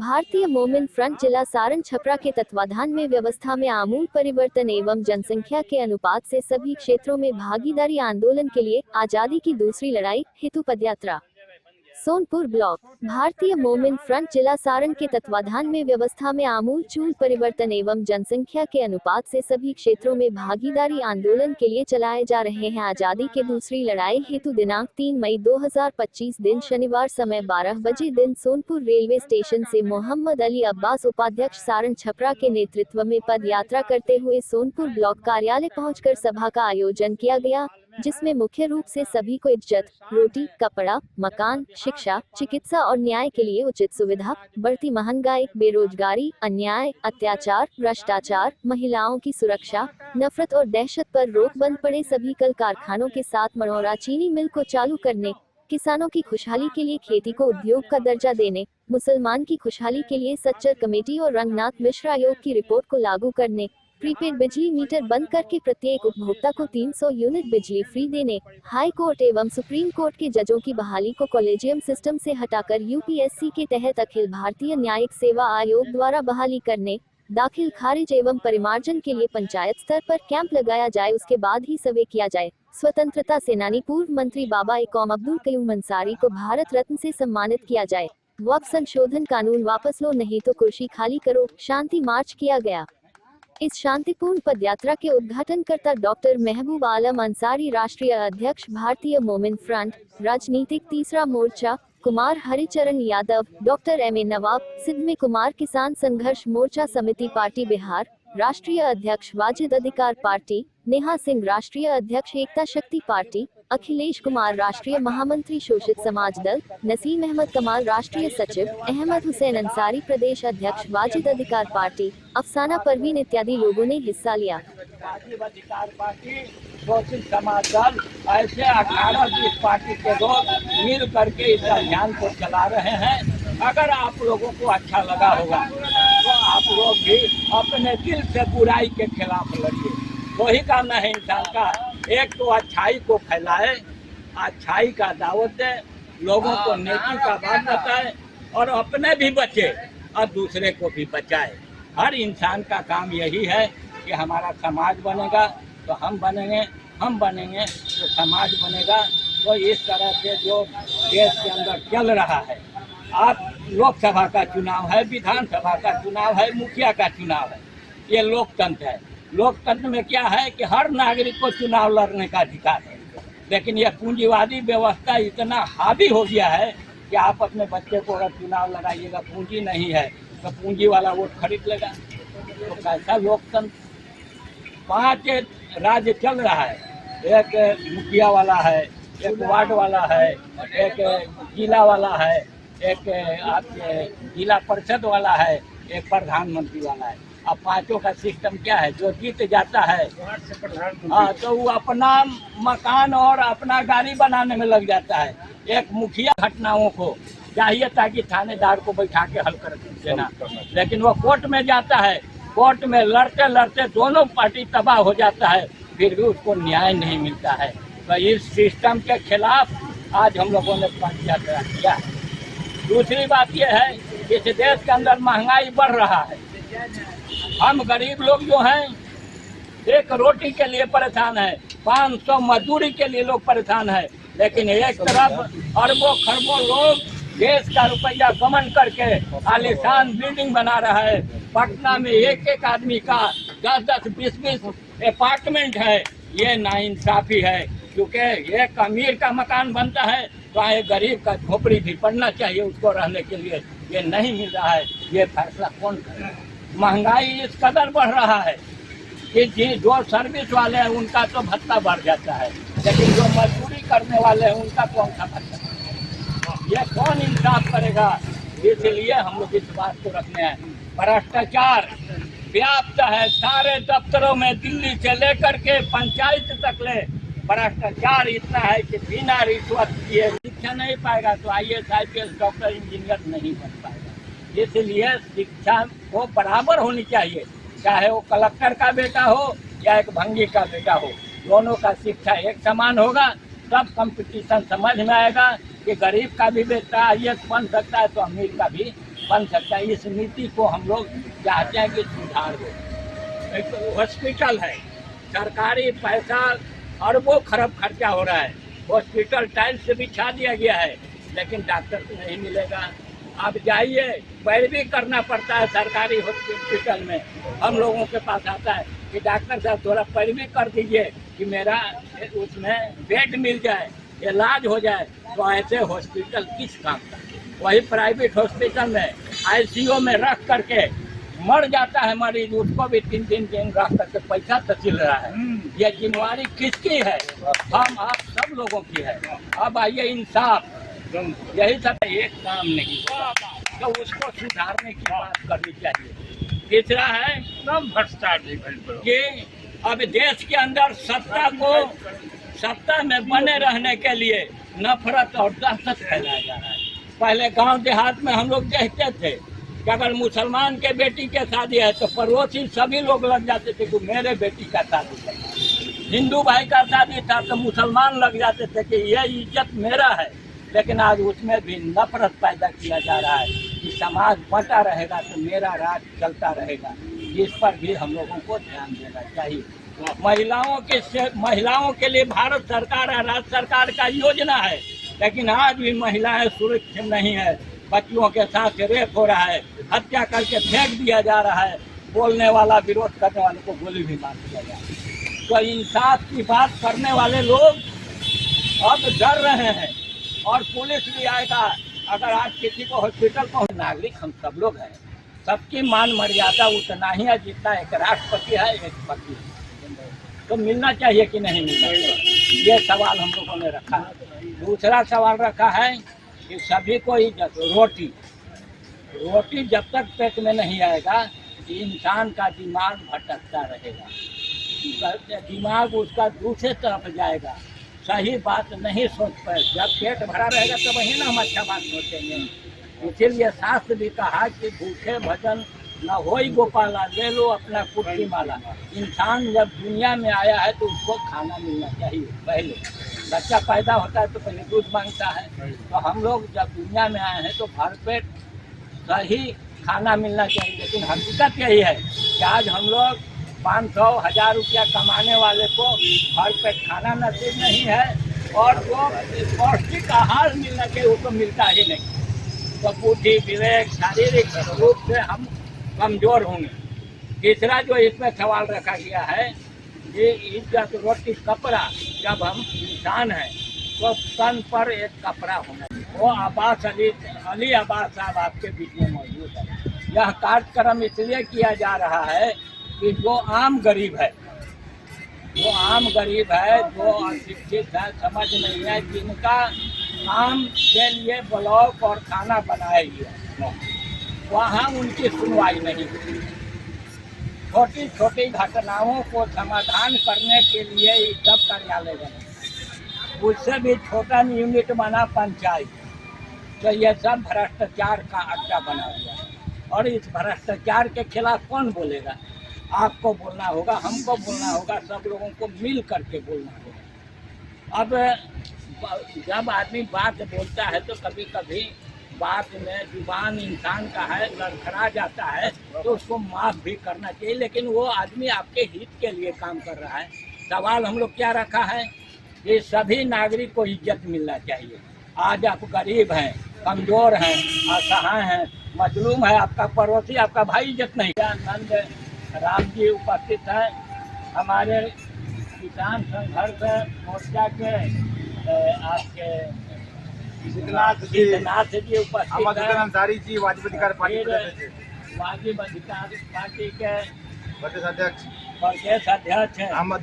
भारतीय मोमिन फ्रंट जिला सारण छपरा के तत्वाधान में व्यवस्था में आमूल परिवर्तन एवं जनसंख्या के अनुपात से सभी क्षेत्रों में भागीदारी आंदोलन के लिए आजादी की दूसरी लड़ाई हेतु पदयात्रा। सोनपुर ब्लॉक भारतीय मोमिन फ्रंट जिला सारण के तत्वाधान में व्यवस्था में आमूल चूल परिवर्तन एवं जनसंख्या के अनुपात से सभी क्षेत्रों में भागीदारी आंदोलन के लिए चलाए जा रहे हैं आजादी के दूसरी लड़ाई हेतु दिनांक 3 मई 2025 दिन शनिवार समय 12 बजे दिन सोनपुर रेलवे स्टेशन से मोहम्मद अली अब्बास उपाध्यक्ष सारण छपरा के नेतृत्व में पद यात्रा करते हुए सोनपुर ब्लॉक कार्यालय पहुंचकर सभा का आयोजन किया गया, जिसमें मुख्य रूप से सभी को इज्जत, रोटी, कपड़ा, मकान, शिक्षा, चिकित्सा और न्याय के लिए उचित सुविधा, बढ़ती महंगाई, बेरोजगारी, अन्याय, अत्याचार, भ्रष्टाचार, महिलाओं की सुरक्षा, नफरत और दहशत पर रोक, बंद पड़े सभी कल कारखानों के साथ मनोरा चीनी मिल को चालू करने, किसानों की खुशहाली के लिए खेती को उद्योग का दर्जा देने, मुसलमान की खुशहाली के लिए सच्चर कमेटी और रंगनाथ मिश्रा आयोग की रिपोर्ट को लागू करने, प्रीपेड बिजली मीटर बंद करके प्रत्येक उपभोक्ता को 300 यूनिट बिजली फ्री देने, हाई कोर्ट एवं सुप्रीम कोर्ट के जजों की बहाली को कॉलेजियम सिस्टम से हटाकर यूपीएससी के तहत अखिल भारतीय न्यायिक सेवा आयोग द्वारा बहाली करने, दाखिल खारिज एवं परिमार्जन के लिए पंचायत स्तर पर कैंप लगाया जाए, उसके बाद ही सर्वे किया जाए। स्वतंत्रता सेनानी पूर्व मंत्री बाबा इकॉम अब्दुल कयूम अंसारी को भारत रत्न से सम्मानित किया जाए। वक्फ संशोधन कानून वापस लो, नहीं तो कुर्सी खाली करो, शांति मार्च किया गया। इस शांतिपूर्ण पदयात्रा के उद्घाटनकर्ता डॉक्टर महबूब आलम अंसारी, राष्ट्रीय अध्यक्ष भारतीय मोमिन front, Rajnitik Tisra Morcha Kumar Haricharan Yadav, doctor M A Nawab, सिद्धमी कुमार किसान संघर्ष मोर्चा समिति पार्टी बिहार, राष्ट्रीय अध्यक्ष वाजिद अधिकार पार्टी, नेहा सिंह राष्ट्रीय अध्यक्ष एकता शक्ति पार्टी, अखिलेश कुमार राष्ट्रीय महामंत्री शोषित समाज दल, नसीम अहमद कमाल राष्ट्रीय सचिव, अहमद हुसैन अंसारी प्रदेश अध्यक्ष वाजिद अधिकार पार्टी, अफसाना परवीन इत्यादि लोगों ने हिस्सा लिया। अधिकार पार्टी, शोषित समाज दल, ऐसे 18-20 पार्टी के लोग मिल करके इस अभियान को चला रहे हैं। अगर आप लोगों को अच्छा लगा होगा तो आप लोग भी अपने दिल से बुराई के खिलाफ लड़िए। वही काम है इंसान का, एक तो अच्छाई को फैलाए, अच्छाई का दावत दे, लोगों को नेकी का बात बताए और अपने भी बचे और दूसरे को भी बचाए। हर इंसान का काम यही है कि हमारा समाज बनेगा तो हम बनेंगे, हम बनेंगे तो समाज बनेगा। तो इस तरह से जो देश के अंदर चल रहा है, आप लोकसभा का चुनाव है, विधानसभा का चुनाव है, मुखिया का चुनाव है, ये लोकतंत्र है। लोकतंत्र में क्या है कि हर नागरिक को चुनाव लड़ने का अधिकार है, लेकिन यह पूंजीवादी व्यवस्था इतना हावी हो गया है कि आप अपने बच्चे को अगर चुनाव लड़ाइएगा, पूंजी नहीं है तो पूंजी वाला वोट खरीद लेगा। तो कैसा लोकतंत्र? 5 राज्य चल रहा है, एक मुखिया वाला है, एक वार्ड वाला है, एक जिला वाला है, एक आपके जिला परिषद वाला है, एक प्रधानमंत्री वाला है। अब 5 का सिस्टम क्या है? जो जीत जाता है हाँ तो वो अपना मकान और अपना गाड़ी बनाने में लग जाता है। एक मुखिया घटनाओं को चाहिए ताकि थानेदार को बैठा के हल कर देना, लेकिन वो कोर्ट में जाता है, कोर्ट में लड़ते लड़ते दोनों पार्टी तबाह हो जाता है, फिर भी उसको न्याय नहीं मिलता है। तो इस सिस्टम के खिलाफ आज हम लोगों ने पदयात्रा किया है। दूसरी बात यह है कि इस देश के अंदर महंगाई बढ़ रहा है। हम गरीब लोग जो हैं एक रोटी के लिए परेशान है, 500 मजदूरी के लिए लोग परेशान है, लेकिन एक तरफ अरबों खरबों लोग देश का रुपया गमन करके आलीशान बिल्डिंग बना रहा है। पटना में एक आदमी का 10-10, 20-20 अपार्टमेंट है। ये नाइंसाफी है, क्योंकि एक अमीर का मकान बनता है तो एक गरीब का झोपड़ी भी पड़ना चाहिए उसको रहने के लिए, ये नहीं मिल रहा है। ये फैसला कौन करे? महंगाई इस कदर बढ़ रहा है कि जो सर्विस वाले हैं उनका तो भत्ता बढ़ जाता है, लेकिन जो मजदूरी करने वाले हैं उनका कौन सा भत्ता? ये कौन इंसाफ करेगा? इसलिए हम लोग इस बात को रखने हैं। भ्रष्टाचार व्याप्त है सारे दफ्तरों में, दिल्ली से लेकर के पंचायत तक ले भ्रष्टाचार इतना है कि बिना रिश्वत किए शिक्षा नहीं पाएगा तो IAS, IPS, डॉक्टर, इंजीनियर नहीं बन पाएगा। इसलिए शिक्षा को बराबर होनी चाहिए, चाहे वो कलेक्टर का बेटा हो या एक भंगी का बेटा हो, दोनों का शिक्षा एक समान होगा। तब कंपटीशन समझ में आएगा कि गरीब का भी बेटा IAS बन सकता है तो अमीर का भी बन सकता है। इस नीति को हम लोग चाहते हैं कि सुधार हो। एक हॉस्पिटल है, सरकारी पैसा अरबों खरब खर्चा हो रहा है, हॉस्पिटल टाइल्स से बिछा दिया गया है, लेकिन डॉक्टर को नहीं मिलेगा। आप जाइए, पैरवी करना पड़ता है सरकारी हॉस्पिटल में। हम लोगों के पास आता है कि डॉक्टर साहब थोड़ा पैरवी कर दीजिए कि मेरा उसमें बेड मिल जाए, इलाज हो जाए। तो ऐसे हॉस्पिटल किस काम का? वही प्राइवेट हॉस्पिटल में आईसीयू में रख करके मर जाता है मरीज, उसको भी 3-3 दिन रख करके पैसा तसिल रहा है। ये जिम्मेवारी किसकी है? हम आप सब लोगों की है। अब आइए इंसाफ, यही सब एक काम नहीं होगा तो उसको सुधारने की बात करनी चाहिए। तीसरा है भ्रष्टाचार कि अब देश के अंदर सत्ता में बने रहने के लिए नफरत और दहशत फैलाया जा रहा है। पहले गांव देहात में हम लोग देखते थे कि अगर मुसलमान के बेटी के शादी है तो पड़ोसी सभी लोग लग जाते थे कि मेरे बेटी का शादी है। हिंदू भाई का शादी था तो मुसलमान लग जाते थे कि ये इज्जत मेरा है। लेकिन आज उसमें भी नफरत पैदा किया जा रहा है कि समाज बंटा रहेगा तो मेरा राज चलता रहेगा। इस पर भी हम लोगों को ध्यान देना चाहिए। महिलाओं के लिए भारत सरकार और राज्य सरकार का योजना है, लेकिन आज भी महिलाएं सुरक्षित नहीं है। बच्चियों के साथ रेप हो रहा है, हत्या करके फेंक दिया जा रहा है, बोलने वाला विरोध करने वाले को गोली भी मार दिया जा रहा है। तो इंसाफ की बात करने वाले लोग अब डर रहे हैं और पुलिस भी आएगा। अगर आज किसी को हॉस्पिटल पहुंच, नागरिक हम सब लोग हैं, सबकी मान मर्यादा उतना ही है जितना एक राष्ट्रपति है, एक पति है। तो मिलना चाहिए कि नहीं मिलना चाहिए, ये सवाल हम लोगों ने रखा है। दूसरा सवाल रखा है कि सभी को इज्जत। रोटी जब तक पेट में नहीं आएगा इंसान का दिमाग भटकता रहेगा, दिमाग उसका दूसरे तरफ जाएगा, सही बात नहीं सोच पाए। जब पेट भरा रहेगा तो वही ना हम अच्छा बात सोचेंगे। इसीलिए शास्त्र भी कहा कि भूखे भजन न होई गोपाला, ले लो अपना कुर्सी माला। इंसान जब दुनिया में आया है तो उसको खाना मिलना चाहिए। पहले बच्चा पैदा होता है तो पहले दूध मांगता है, तो हम लोग जब दुनिया में आए हैं तो भरपेट सही खाना मिलना चाहिए। लेकिन हकीकत यही है कि आज हम लोग 500-1000 रुपया कमाने वाले को भरपेट खाना नसीब नहीं है और जो पौष्टिक आहार मिलना चाहिए वो तो मिलता ही नहीं। तो बुद्धि विवेक शारीरिक रूप से हम कमजोर होंगे। तीसरा जो इसमें सवाल रखा गया है ये इज्जत रोटी कपड़ा, जब हम इंसान हैं तो तन पर एक कपड़ा होना चाहिए। वो अली अब्बास साहब आपके बीच में मौजूद है। यह कार्यक्रम इसलिए किया जा रहा है कि जो आम गरीब है, जो अशिक्षित है, समझ नहीं है, जिनका काम के लिए ब्लॉक और खाना बनाया गया, वहाँ उनकी सुनवाई नहीं होती। छोटी छोटी घटनाओं को समाधान करने के लिए सब कार्यालय बने, उससे भी छोटा यूनिट बना पंचायत। तो ये सब भ्रष्टाचार का अड्डा बना हुआ है और इस भ्रष्टाचार के खिलाफ कौन बोलेगा? आपको बोलना होगा, हमको बोलना होगा, सब लोगों को मिल करके बोलना होगा। अब जब आदमी बात बोलता है तो कभी कभी बात में जुबान इंसान का है लड़खड़ा जाता है तो उसको माफ़ भी करना चाहिए, लेकिन वो आदमी आपके हित के लिए काम कर रहा है। सवाल हम लोग क्या रखा है कि सभी नागरिक को इज्जत मिलना चाहिए। आज आप गरीब हैं, कमज़ोर हैं, असहाय हैं, मजलूम है, आपका पड़ोसी, आपका भाई इज्जत नहीं। नंद राम जी उपस्थित हैं, हमारे किसान संघर्ष मोर्चा के आपके सिद्धनाथ जी उपस्थित हैं, वाजिब अधिकार पार्टी के प्रदेश अध्यक्ष अहमद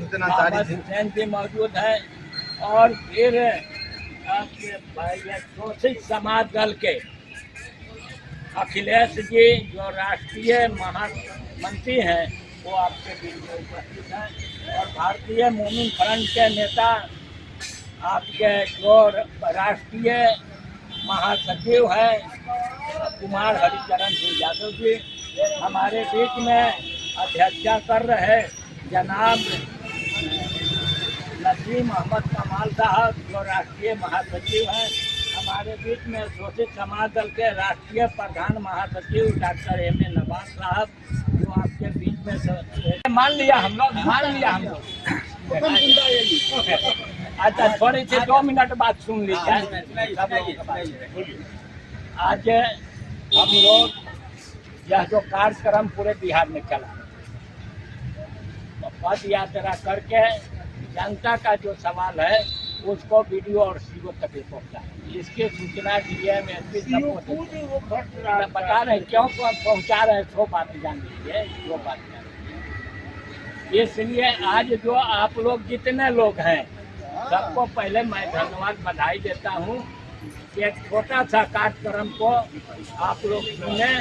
हुसैन जी मौजूद हैं और फिर आपके शोषित समाज दल के अखिलेश जी जो राष्ट्रीय महामंत्री हैं वो आपके बीच में उपस्थित हैं और भारतीय मोमिन फ्रंट के नेता आपके जो राष्ट्रीय महासचिव है कुमार हरिचरण सिंह यादव जी हमारे बीच में अध्यक्षता कर रहे जनाब नसीम अहमद कमाल साहब जो राष्ट्रीय महासचिव हैं, हमारे हमारे बीच में शोषित समाज दल के राष्ट्रीय प्रधान महासचिव डॉक्टर M.A. नवाज साहब जो आपके बीच में मान लिया हम लोग अच्छा थोड़ी सी 2 मिनट बात सुन लीजिए। आज हम लोग यह जो कार्यक्रम पूरे बिहार में चला, पद यात्रा करके जनता का जो सवाल है उसको वीडियो और सीओ तक पहुँचा, इसकी सूचना डीएम एसपी सबको बता रहे हैं। क्यों पहुँचा रहे हैं सो बात जान लीजिए, वो बात जान लीजिए। इसलिए आज जो आप लोग जितने लोग हैं सबको पहले मैं धन्यवाद बधाई देता हूँ कि एक छोटा सा कार्यक्रम को आप लोग सुने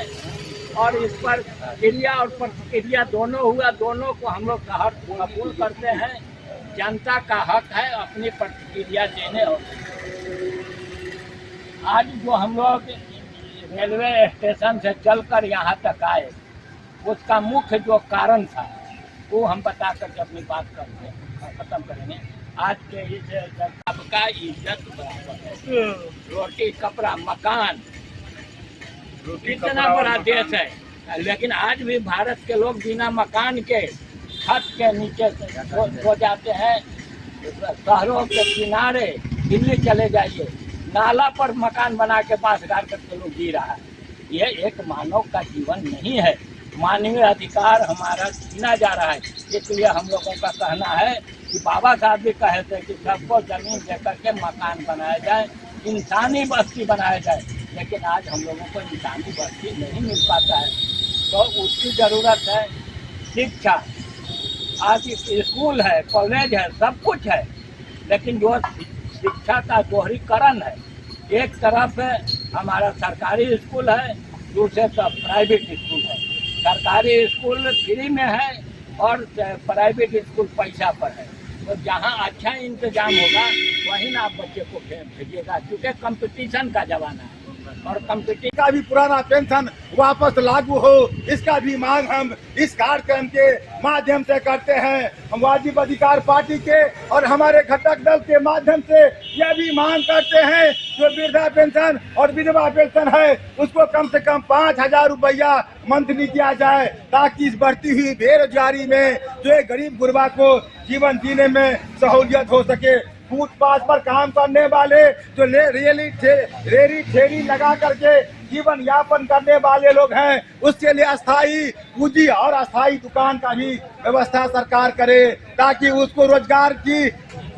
और इस पर क्रिया और प्रतिक्रिया दोनों हुआ, दोनों को हम लोग कबूल करते हैं। जनता का हक है अपनी प्रतिक्रिया देने। और आज जो हम लोग रेलवे स्टेशन से चलकर यहाँ तक आए उसका मुख्य जो कारण था वो हम बता करके अपनी बात करते खत्म करेंगे। आज के इस सबका इज्जत बराबर है, रोटी कपड़ा मकान, कितना बड़ा देश है लेकिन आज भी भारत के लोग बिना मकान के छत के नीचे सो जाते हैं। शहरों के किनारे दिल्ली चले जाइए, नाला पर मकान बना के बांस गाड़ करके लोग जी रहा है। ये एक मानव का जीवन नहीं है, मानवीय अधिकार हमारा छीना जा रहा है। इसलिए हम लोगों का कहना है कि बाबा साहब भी कहे थे कि सबको जमीन देकर के मकान बनाया जाए, इंसानी बस्ती बनाया जाए, लेकिन आज हम लोगों को इंसानी बस्ती नहीं मिल पाता है। तो उसकी ज़रूरत है शिक्षा। आज स्कूल है, कॉलेज है, सब कुछ है, लेकिन जो शिक्षा का दोहरीकरण है, एक तरफ हमारा सरकारी स्कूल है, दूसरे तरफ प्राइवेट स्कूल है। सरकारी स्कूल फ्री में है और प्राइवेट स्कूल पैसा पर है। तो जहाँ अच्छा इंतजाम होगा वहीं ना आप बच्चे को भेजिएगा, क्योंकि कंपटीशन का जमाना है और कंपटीशन का भी पुराना पेंशन वापस लागू हो, इसका भी मांग हम इस कार्यक्रम के माध्यम से करते हैं। हम वाजिब अधिकार पार्टी के और हमारे घटक दल के माध्यम से यह भी मांग करते हैं जो वृद्धा पेंशन और विधवा पेंशन है उसको कम से कम 5,000 रुपया मंथली किया जाए, ताकि इस बढ़ती हुई बेरोजगारी में जो एक गरीब गुरबा को जीवन जीने में सहूलियत हो सके। फुटपाथ पर काम करने वाले जो रेरी ठेरी लगा करके जीवन यापन करने वाले लोग हैं, उसके लिए अस्थायी पूंजी और अस्थायी दुकान का भी व्यवस्था सरकार करे, ताकि उसको रोजगार की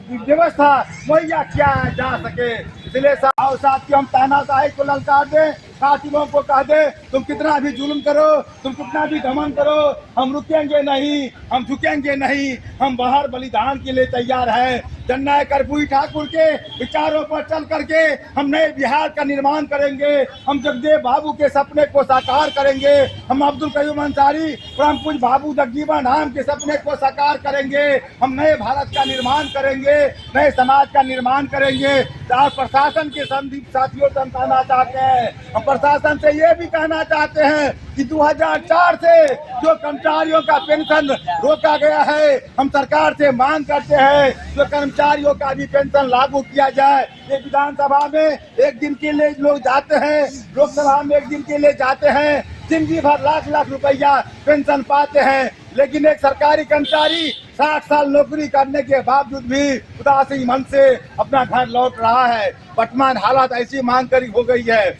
व्यवस्था मुहैया किया जा सके। इसलिए साथियों हम तानाशाही को ललकार दें, कातिलों को कह दे तुम कितना भी जुल्म करो, तुम कितना भी दमन करो, हम रुकेंगे नहीं, हम झुकेंगे नहीं, हम बाहर बलिदान के लिए तैयार हैं। जननायक कर्पूरी ठाकुर के विचारों पर चल करके हम नए बिहार का निर्माण करेंगे, हम जगदेव बाबू के सपने को साकार करेंगे, हम अब्दुल कयूम अंसारी परम पूज्य बाबू जगजीवन राम के सपने को साकार करेंगे, हम नए भारत का निर्माण करेंगे, नए समाज का निर्माण करेंगे। आप प्रशासन के साथियों से हम कहना चाहते हैं, हम प्रशासन से ये भी कहना चाहते हैं कि 2004 से जो कर्मचारियों का पेंशन रोका गया है, हम सरकार से मांग करते हैं जो कर्मचारियों का भी पेंशन लागू किया जाए। ये विधानसभा में एक दिन के लिए लोग जाते हैं, लोकसभा में एक दिन के लिए जाते हैं, जिंदगी भर लाख लाख रुपया पेंशन पाते हैं, लेकिन एक सरकारी कर्मचारी 60 साल नौकरी करने के बावजूद भी उदासी मन से अपना घर लौट रहा है। वर्तमान हालात ऐसी मांग करी हो गई है,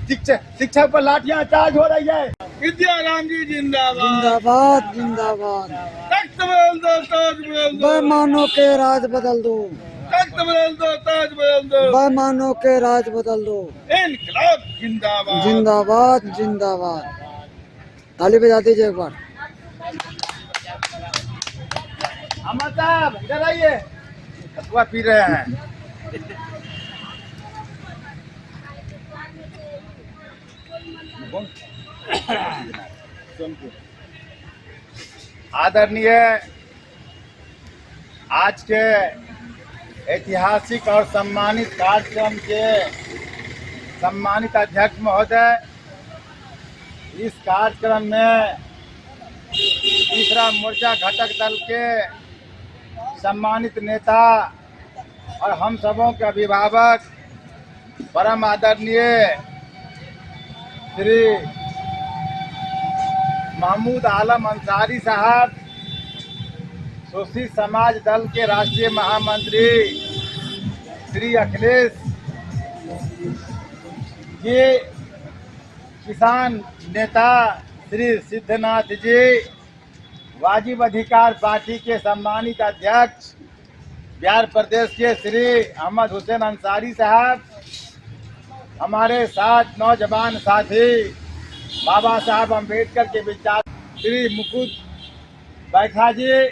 शिक्षा पर लाठियां चार्ज हो रही है। विद्या राम जी जिंदाबाद जिंदाबाद जिंदाबाद। तख्त बदल दो, ताज बदल दो, बेईमानों के राज बदल दो, तख्त बदल दो, ताज बदल दो, बेईमानों के राज बदल दो। इनकलाब जिंदाबाद जिंदाबाद जिंदाबाद। ताली बजा दीजिए एक बार। अमर साहब इधर आइए, कटुआ पी रहे हैं। आदरणीय आज के ऐतिहासिक और सम्मानित कार्यक्रम के सम्मानित अध्यक्ष महोदय, इस कार्यक्रम में तीसरा मोर्चा घटक दल के सम्मानित नेता और हम सबों के अभिभावक परम आदरणीय श्री महमूद आलम अंसारी साहब, शोषित समाज दल के राष्ट्रीय महामंत्री श्री अखिलेश जी, किसान नेता श्री सिद्धनाथ जी, वाजिब अधिकार पार्टी के सम्मानित अध्यक्ष बिहार प्रदेश के श्री अहमद हुसैन अंसारी साहब, हमारे साथ नौजवान साथी बाबा साहब अम्बेडकर के विचार श्री मुकुट बैठा जी,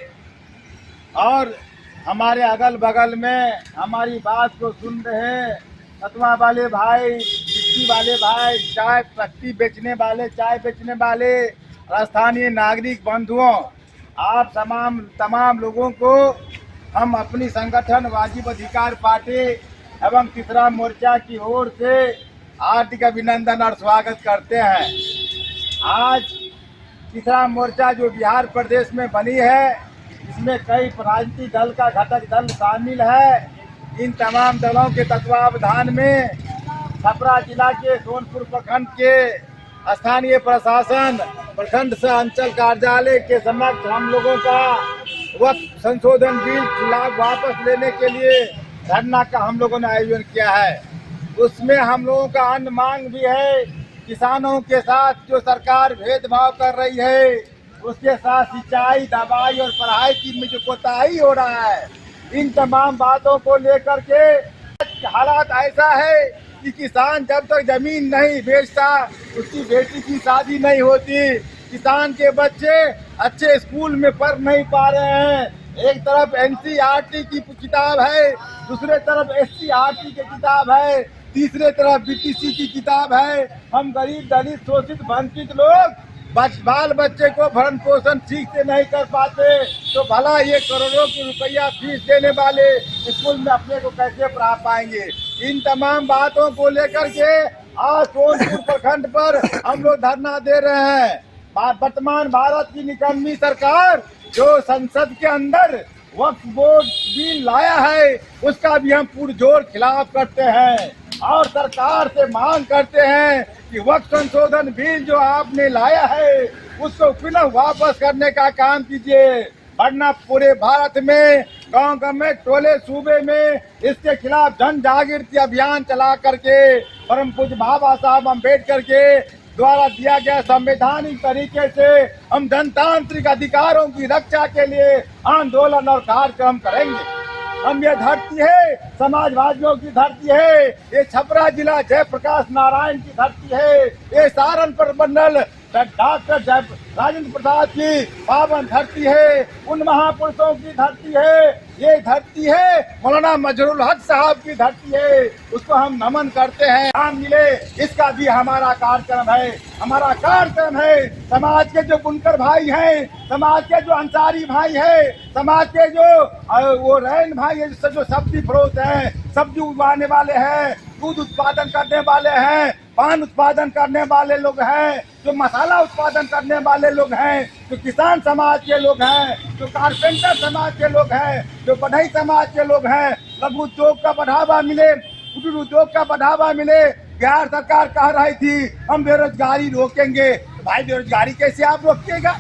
और हमारे अगल बगल में हमारी बात को सुन रहे सतवा वाले भाई, मिट्टी वाले भाई, चाय पत्ती बेचने वाले, चाय बेचने वाले, स्थानीय नागरिक बंधुओं, आप तमाम लोगों को हम अपनी संगठन वाजिब अधिकार पार्टी एवं तीसरा मोर्चा की ओर से हार्दिक अभिनंदन और स्वागत करते हैं। आज तीसरा मोर्चा जो बिहार प्रदेश में बनी है, इसमें कई राजनीतिक दल का घटक दल शामिल है। इन तमाम दलों के तत्वावधान में छपरा जिला के सोनपुर प्रखंड के स्थानीय प्रशासन, प्रखंड से अंचल कार्यालय के समक्ष हम लोगों का वक्त संशोधन बिल खिलाफ वापस लेने के लिए धरना का हम लोगों ने आयोजन किया है। उसमें हम लोगों का अन्य मांग भी है। किसानों के साथ जो सरकार भेदभाव कर रही है, उसके साथ सिंचाई, दवाई और पढ़ाई की में जो कोताही हो रहा है, इन तमाम बातों को लेकर के हालात ऐसा है कि किसान जब तक जमीन नहीं बेचता, उसकी बेटी की शादी नहीं होती, किसान के बच्चे अच्छे स्कूल में पढ़ नहीं पा रहे हैं। एक तरफ NCERT की किताब है, दूसरे तरफ SCERT की किताब है, तीसरे तरफ BTC की किताब है। हम गरीब, दलित, शोषित, वंचित लोग बाल बच्चे को भरण पोषण ठीक से नहीं कर पाते, तो भला ये करोड़ों की रुपया फीस देने वाले स्कूल में अपने को कैसे पढ़ा पाएंगे। इन तमाम बातों को लेकर के आज सोनपुर प्रखंड पर हम लोग धरना दे रहे हैं। वर्तमान भारत की निकम्मी सरकार जो संसद के अंदर वक्फ बोर्ड बिल लाया है, उसका भी हम पुरजोर खिलाफ करते हैं और सरकार से मांग करते हैं कि वक्फ संशोधन बिल जो आपने लाया है, उसको पुनः वापस करने का काम कीजिए, वरना पूरे भारत में गांव गांव में, टोले सूबे में इसके खिलाफ जन जागृति अभियान चला करके परम पूज्य बाबा साहब अम्बेडकर के द्वारा दिया गया संवैधानिक तरीके से हम जनतांत्रिक अधिकारों की रक्षा के लिए आंदोलन और कार्यक्रम करेंगे। हम ये धरती है समाजवादियों की धरती है, ये छपरा जिला जयप्रकाश नारायण की धरती है, ये सहारनपुर मंडल डॉक्टर राजेंद्र प्रसाद की पावन धरती है, उन महापुरुषों की धरती है, ये धरती है मौलाना मजरुल हक साहब की धरती है, उसको हम नमन करते हैं। काम मिले इसका भी हमारा कार्यक्रम है। हमारा कार्यक्रम है समाज के जो बुनकर भाई हैं, समाज के जो अंसारी भाई हैं, समाज के जो वो रैन भाई है, जो सब्जी फरोश हैं, सब्जी उगाने वाले हैं, दूध उत्पादन करने वाले हैं, पान उत्पादन करने वाले लोग हैं, जो मसाला उत्पादन करने वाले लोग हैं, जो किसान समाज के लोग हैं, जो कारपेंटर समाज के लोग हैं, जो बढ़ई समाज के लोग हैं, लघु उद्योग का बढ़ावा मिले, कुटीर उद्योग का बढ़ावा मिले। बिहार सरकार कह रही थी हम बेरोजगारी रोकेंगे, तो भाई बेरोजगारी कैसे आप रोकिएगा?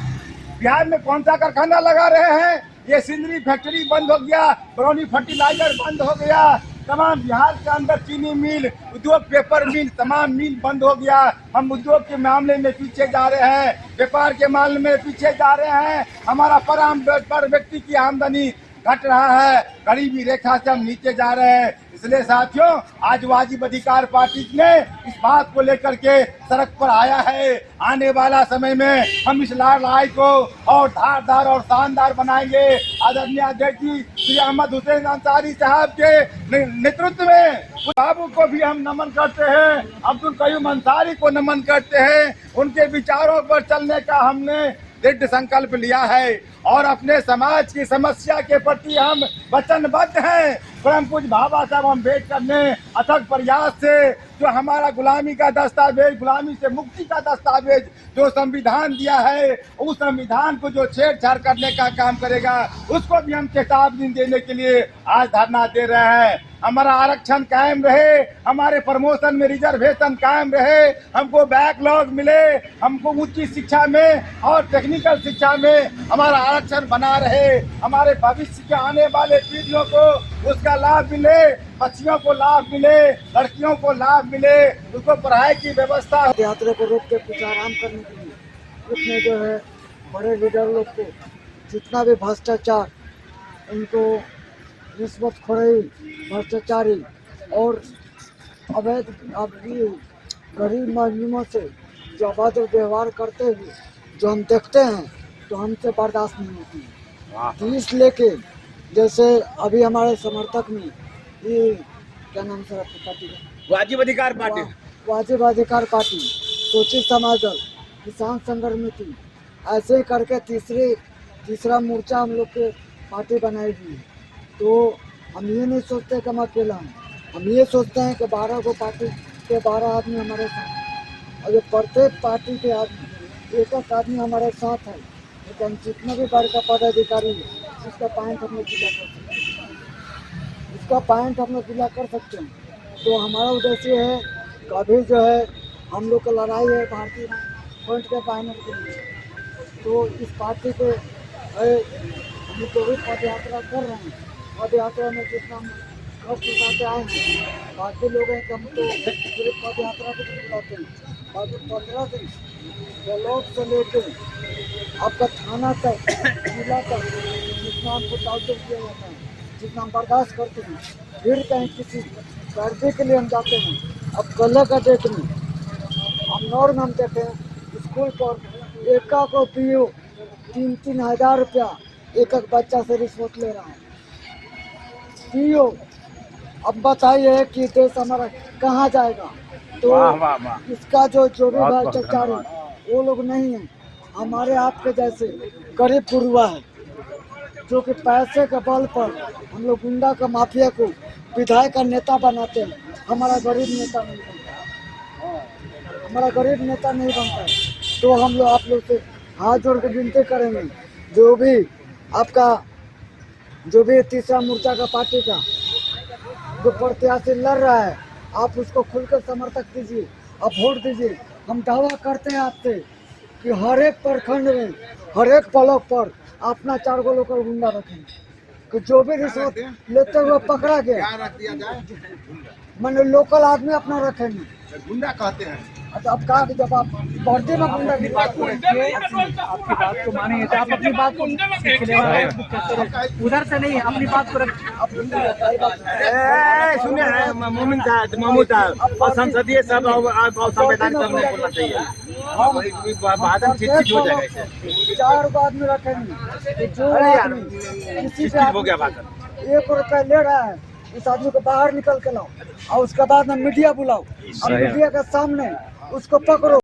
बिहार में कौन सा कारखाना लगा रहे हैं? ये सिंदरी फैक्ट्री बंद हो गया, बरौनी फर्टिलाइजर बंद हो गया, तमाम बिहार के अंदर चीनी मिल, उद्योग, पेपर मिल, तमाम मिल बंद हो गया। हम उद्योग के मामले में पीछे जा रहे हैं, व्यापार के मामले में पीछे जा रहे हैं। हमारा पर व्यक्ति की आमदनी घट रहा है, गरीबी रेखा से हम नीचे जा रहे हैं। इसलिए साथियों, आज वाजिब अधिकार पार्टी ने इस बात को लेकर के सड़क पर आया है। आने वाला समय में हम इस लड़ाई को और धारदार और शानदार बनाएंगे। आदरणीय अध्यक्ष जी श्री अहमद हुसैन अंसारी साहब के नेतृत्व में बाबू को भी हम नमन करते हैं, अब्दुल कयूम अंसारी को नमन करते हैं। उनके विचारों पर चलने का हमने दृढ़ संकल्प लिया है और अपने समाज की समस्या के प्रति हम वचनबद्ध हैं। परम पूज्य बाबा साहब अम्बेडकर ने अथक प्रयास से जो हमारा गुलामी का दस्तावेज, गुलामी से मुक्ति का दस्तावेज जो संविधान दिया है, उस संविधान को जो छेड़छाड़ करने का काम करेगा उसको भी हम चेतावनी देने के लिए आज धरना दे रहे हैं। हमारा आरक्षण कायम रहे, हमारे प्रमोशन में रिजर्वेशन कायम रहे, हमको बैकलॉग मिले, हमको उच्च शिक्षा में और टेक्निकल शिक्षा में हमारा आरक्षण बना रहे, हमारे भविष्य के आने वाले पीढ़ियों को उसका लाभ मिले, बच्चियों को लाभ मिले, लड़कियों को लाभ मिले, उसको पढ़ाई की व्यवस्था। यात्रा को रोक के कुछ आराम करने के लिए उसमें जो है बड़े लीडर लोग को जितना भी भ्रष्टाचार, उनको रिश्वतखोरी, भ्रष्टाचारी और अवैध गरीब मजलूमों से जो अभद्र व्यवहार करते हुए जो हम देखते हैं तो हमसे बर्दाश्त नहीं होती है। तो इस लेके जैसे अभी हमारे समर्थक में ये क्या नाम सर आपकी पार्टी का? वाजिब अधिकार पार्टी। वाजिब अधिकार पार्टी, शोषित समाज दल, किसान संघर्ष समिति, ऐसे ही करके तीसरा मोर्चा हम लोग के पार्टी बनाई हुई है। तो हम ये नहीं सोचते कि हम अकेला हैं, हम ये सोचते हैं कि 12 को पार्टी के 12 आदमी हमारे साथ हैं और ये प्रत्येक पार्टी के आदमी एक आदमी हमारे साथ है। लेकिन जितना भी बड़ा पदाधिकारी है उसका पॉइंट हम लोग जिला कर सकते हैं, उसका पॉइंट हम लोग जिला कर सकते हैं। तो हमारा उद्देश्य है कभी जो है हम लोग का लड़ाई है भारतीय फ्रंट के बैनर के लिए। तो इस पार्टी पे हम जो भी पद यात्रा कर रहे हैं, पद यात्रा में जितना हम कष्ट उठाते आए हैं, बाकी लोग हैं कि हम तो सिर्फ पद यात्रा को बुलाते हैं। बाकी 15 दिन ब्लॉक से लेके आपका थाना तक, जिला तक जितना हमको टारगेट किया जाता है, जितना हम बर्दाश्त करते हैं, फिर कहीं किसी गर्दी के लिए हम जाते हैं। अब कल का डेट में हम नौर में हम देखे हैं स्कूल पर एक को पीओ 3-3 हज़ार रुपया एक बच्चा से रिश्वत ले रहा है पीओ। अब बताइए कि देश हमारा कहाँ जाएगा? तो इसका जो भी भ्रष्टाचार है वो लोग नहीं है, हमारे आपके जैसे गरीब गुरुआ है जो कि पैसे के बल पर हम लोग गुंडा का माफिया को विधायक का नेता बनाते हैं। हमारा गरीब नेता नहीं बनता, हमारा गरीब नेता नहीं बनता है। तो हम लोग आप लोग से हाथ जोड़ के विनती करेंगे, जो भी तीसरा मोर्चा का पार्टी का जो प्रत्याशी लड़ रहा है, आप उसको खुलकर समर्थक दीजिए, आप वोट दीजिए। हम दावा करते हैं आपसे कि हर एक प्रखंड में, हर एक ब्लॉक पर अपना 4 गो लोकल गुंडा रखेंगे कि जो भी रिश्वत लेते हुए पकड़ा गया, मैंने लोकल आदमी अपना रखेंगे। गुंडा कहते हैं अच्छा, अब कहा कि जब आप पार्टी में गुंडा की बात आपकी बात को माने तो आप अपनी बात को उधर से नहीं अपनी बात को सुनिए मोमिन साहब, महमूद साहब और संसदीय सब संवैधानिक सब नहीं बोलना चाहिए, वादन चीज हो जाएगा इससे। 4 गो आदमी रखेंगे, जो आदमी किसी से हो गया बात 1 रुपया ले रहा है उस आदमी को बाहर निकल के लाओ और उसके बाद में मीडिया बुलाओ और मीडिया के सामने उसको पकड़ो।